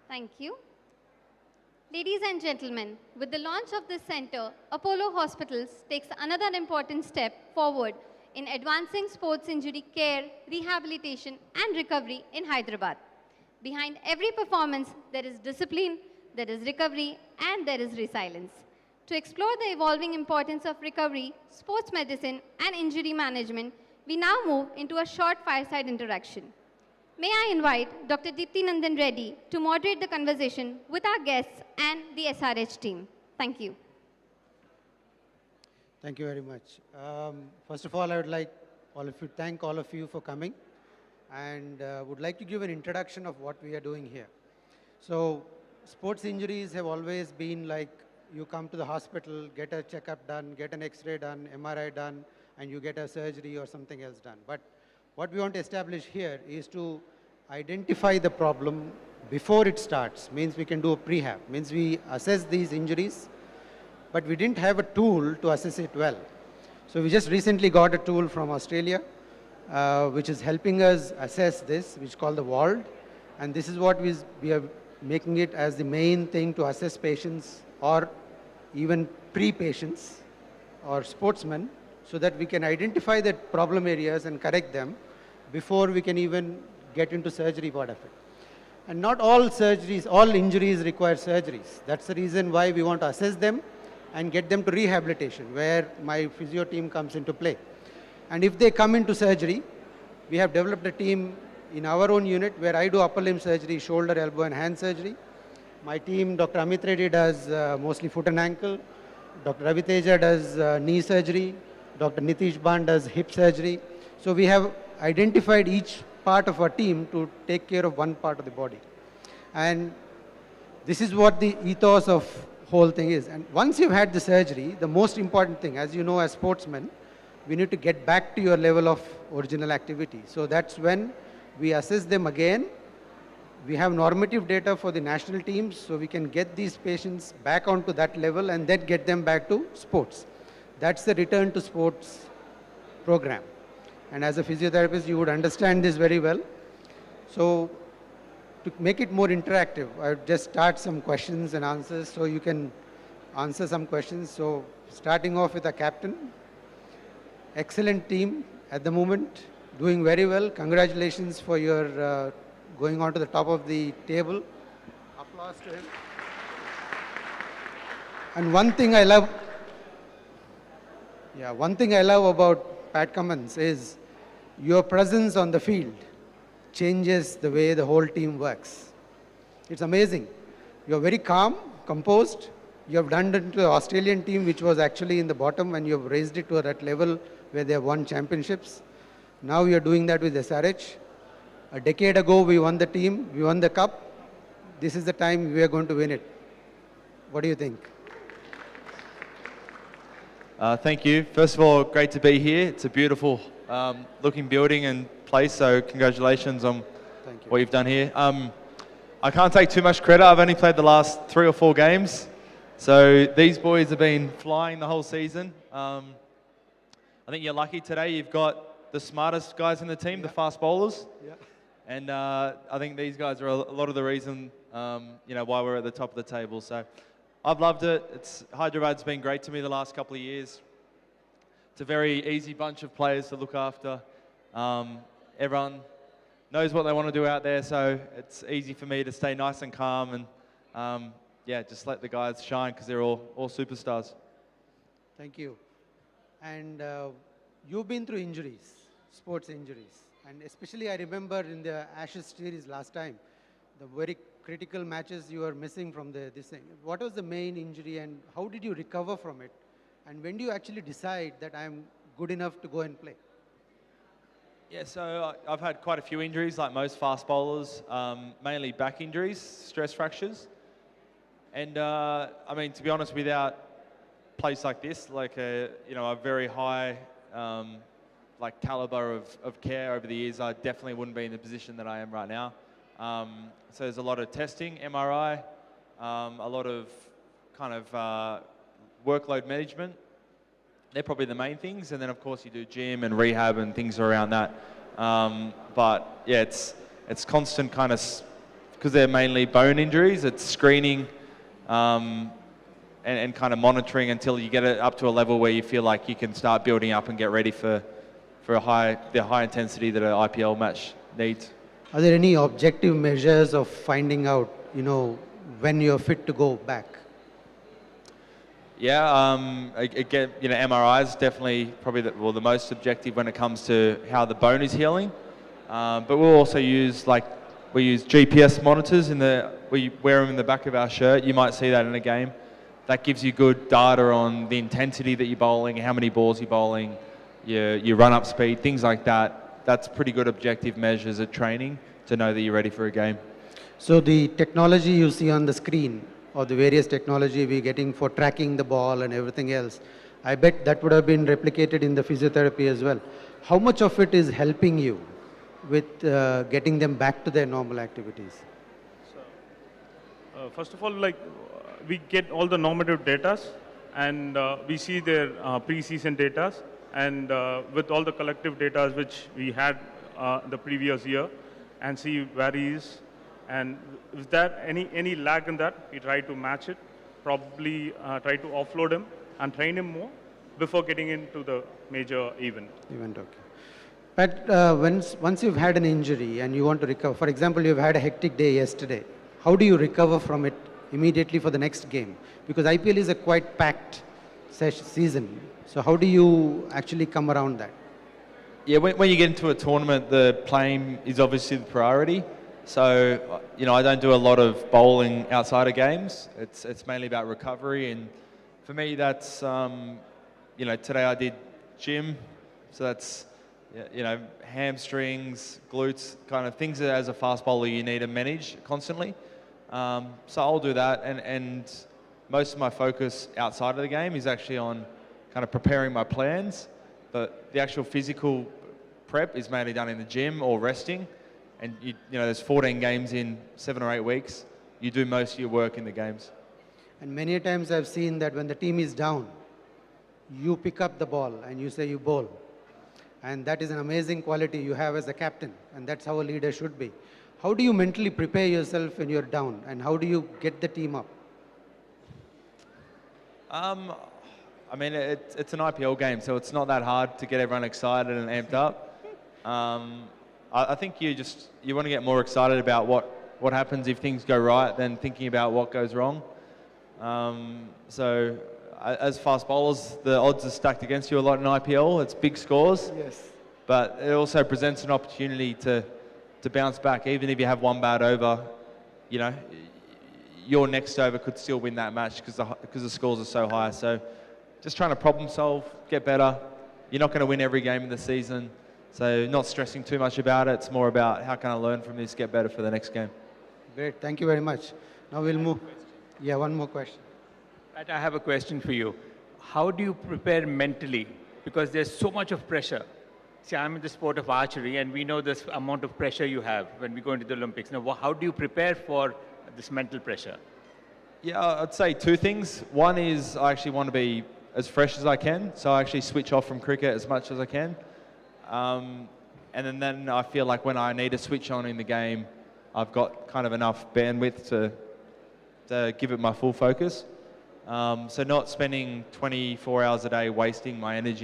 Thank you. Ladies and gentlemen, with the launch of this center, Apollo Hospitals takes another important step forward in advancing sports injury care, rehabilitation, and recovery in Hyderabad. Behind every performance, there is discipline, there is recovery, and there is resilience. To explore the evolving importance of recovery, sports medicine, and injury management, we now move into a short fireside interaction. May I invite Dr. Deepti Nandan Reddy to moderate the conversation with our guests and the SRH team. Thank you. Thank you very much. First of all, I would like thank all of you for coming, and would like to give an introduction of what we are doing here. So, sports injuries have always been like you come to the hospital, get a checkup done, get an X-ray done, MRI done, and you get a surgery or something else done. But what we want to establish here is to identify the problem before it starts. Means we can do a prehab. Means we assess these injuries, but we didn't have a tool to assess it well. So we just recently got a tool from Australia, which is helping us assess this, which is called the WALD. And this is what we are making it as the main thing to assess patients or even pre-patients or sportsmen, so that we can identify the problem areas and correct them before we can even get into surgery part of it. And not all surgeries, all injuries require surgeries. That's the reason why we want to assess them and get them to rehabilitation, where my physio team comes into play. And if they come into surgery, we have developed a team in our own unit where I do upper limb surgery, shoulder, elbow, and hand surgery. My team, Dr. Amit Reddy, does mostly foot and ankle. Dr. Ravi Teja does knee surgery. Dr. Nitish Ban does hip surgery. So we have identified each part of our team to take care of one part of the body. And this is what the ethos of whole thing is. And once you've had the surgery, the most important thing, as you know, as sportsmen, we need to get back to your level of original activity. So that's when we assess them again. We have normative data for the national teams, so we can get these patients back onto that level and then get them back to sports. That's the return to sports program. And as a physiotherapist, you would understand this very well. So to make it more interactive, I would just start some questions and answers so you can answer some questions. So starting off with a captain. Excellent team at the moment, doing very well. Congratulations for your going on to the top of the table. Applause to him. And one thing I love about Pat Cummins is your presence on the field changes the way the whole team works. It's amazing. You're very calm, composed. You have done it to the Australian team, which was actually in the bottom, and you have raised it to that level where they have won championships. Now you're doing that with SRH. A decade ago, we won the team, we won the cup. This is the time we are going to win it. What do you think? Thank you. First of all, great to be here. It's a beautiful looking building and place, so congratulations on what you've done here. I can't take too much credit. I've only played the last 3 or 4 games. So these boys have been flying the whole season. I think you're lucky today. You've got the smartest guys in the team, the fast bowlers. Yeah. And I think these guys are a lot of the reason why we're at the top of the table. So I've loved it. Hyderabad's been great to me the last couple of years. It's a very easy bunch of players to look after. Everyone knows what they want to do out there, so it's easy for me to stay nice and calm and just let the guys shine because they're all superstars. Thank you. And you've been through injuries, sports injuries. And especially I remember in the Ashes series last time, the very critical matches you were missing from this thing. What was the main injury and how did you recover from it? And when do you actually decide that I'm good enough to go and play? Yeah, so I've had quite a few injuries, like most fast bowlers, mainly back injuries, stress fractures. And to be honest, without a place like this, like a very high caliber of care over the years, I definitely wouldn't be in the position that I am right now. So there's a lot of testing, MRI, a lot of kind of workload management. They're probably the main things, and then of course you do gym and rehab and things around that. But yeah, it's constant kind of because they're mainly bone injuries, it's screening and kind of monitoring until you get it up to a level where you feel like you can start building up and get ready for the high intensity that an IPL match needs. Are there any objective measures of finding out, when you're fit to go back? Yeah, again, MRI is definitely probably the most objective when it comes to how the bone is healing. But we'll also use we use GPS monitors we wear them in the back of our shirt. You might see that in a game. That gives you good data on the intensity that you're bowling, how many balls you're bowling, your run-up speed, things like that. That's pretty good objective measures at training to know that you're ready for a game. So the technology you see on the screen, or the various technology we're getting for tracking the ball and everything else, I bet that would have been replicated in the physiotherapy as well. How much of it is helping you with getting them back to their normal activities? So, first of all, we get all the normative data, and we see their pre-season data, and with all the collective data which we had the previous year, and see where he is. And is there any lag in that? We try to match it, probably try to offload him and train him more before getting into the major event. Okay. But once you've had an injury and you want to recover, for example, you've had a hectic day yesterday, how do you recover from it immediately for the next game? Because IPL is a quite packed season. So how do you actually come around that? Yeah, when you get into a tournament, the playing is obviously the priority. So, I don't do a lot of bowling outside of games. It's mainly about recovery. And for me, that's, today I did gym. So that's, hamstrings, glutes, kind of things that as a fast bowler you need to manage constantly. So I'll do that. And most of my focus outside of the game is actually on kind of preparing my plans. But the actual physical prep is mainly done in the gym or resting. And there's 14 games in 7 or 8 weeks. You do most of your work in the games. And many times I've seen that when the team is down, you pick up the ball and you say you bowl. And that is an amazing quality you have as a captain. And that's how a leader should be. How do you mentally prepare yourself when you're down? And how do you get the team up? It's an IPL game, so it's not that hard to get everyone excited and amped up. I think you want to get more excited about what happens if things go right than thinking about what goes wrong. So as fast bowlers, the odds are stacked against you a lot in IPL. It's big scores. Yes. But it also presents an opportunity to bounce back. Even if you have one bad over, your next over could still win that match because the scores are so high. So just trying to problem solve, get better. You're not going to win every game in the season. So not stressing too much about it. It's more about how can I learn from this, get better for the next game. Great. Thank you very much. Now we'll move. Yeah, one more question. Pat, I have a question for you. How do you prepare mentally? Because there's so much of pressure. See, I'm in the sport of archery, and we know this amount of pressure you have when we go into the Olympics. Now, how do you prepare for this mental pressure? Yeah, I'd say 2 things. One is I actually want to be as fresh as I can, so I actually switch off from cricket as much as I can. And then I feel like when I need to switch on in the game, I've got kind of enough bandwidth to give it my full focus. So not spending 24 hours a day wasting my energy